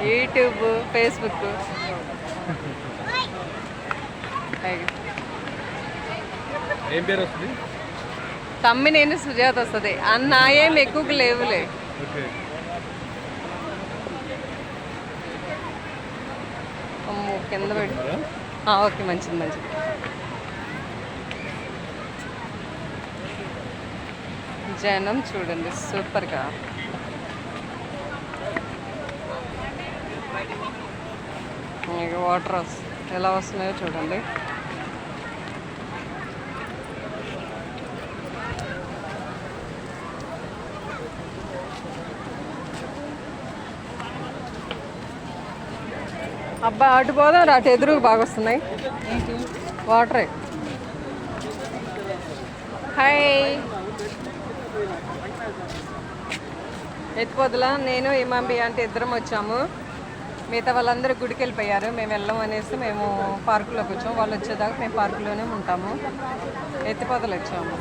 YouTube, Facebook. ఏం పేరు వస్తుంది? తమ్మి నేను సుజాత వస్తుంది. అన్న ఏం ఎక్కువ లేవులే. అమ్మో కింద పెట్టి. ఓకే, మంచిది మంచిది. జనం చూడండి సూపర్గా. వాటర్ ఎలా వస్తున్నాయో చూడండి. అబ్బా అటు పోదాం, అటు ఎదురుకు బాగా వస్తున్నాయి వాటరే. హాయ్, ఎత్తిపోతలా నేను ఇమాంబి అంటే ఇద్దరం వచ్చాము. మిగతా వాళ్ళందరూ గుడికి వెళ్ళిపోయారు. మేము వెళ్ళాం అనేసి మేము పార్కులోకి వచ్చాము. వాళ్ళు వచ్చేదాకా మేము పార్కులోనే ఉంటాము. ఎత్తిపోతలు వచ్చాము.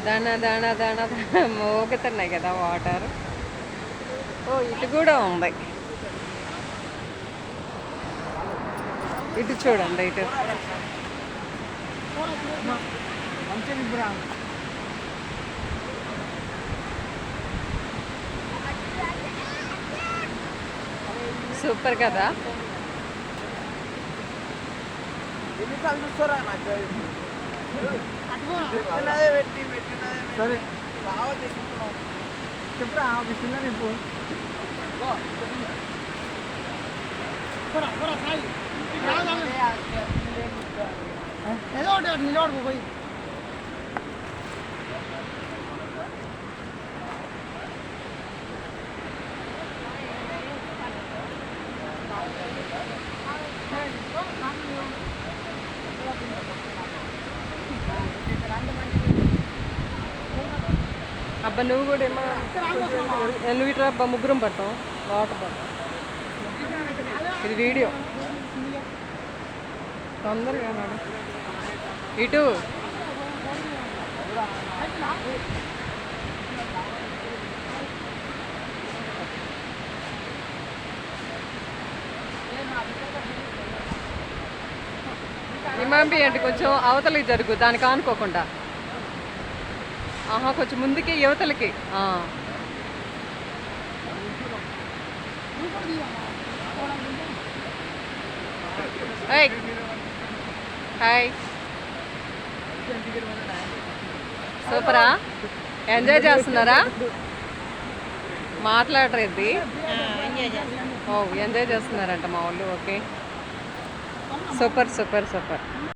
దానా దానా దానా మోగుతున్నాయి కదా వాటర్. ఓ ఇటు కూడా ఉంది, ఇటు చూడండి. ఇటు సూపర్ కదా. సరే చెప్పురా నీకు. ఏదో ఒకటి నిలబడుకో పోయి. అబ్బా నువ్వు కూడా ఏమో నువ్వు ఇట్లా అబ్బా ముగ్గురం పట్టాం వాటర్ పట్టాం. ఇది వీడియో తొందరగా మేడం. ఇటు ఇమాంబి అంటే కొంచెం అవతలకి జరుగు, దానికి ఆనుకోకుండా. కొంచెం ముందుకి యువతలకి. హాయ్, సూపరా? ఎంజాయ్ చేస్తున్నారా? మాట్లాడరేది. ఓ ఎంజాయ్ చేస్తున్నారంట మా వాళ్ళు. Okay, super super super.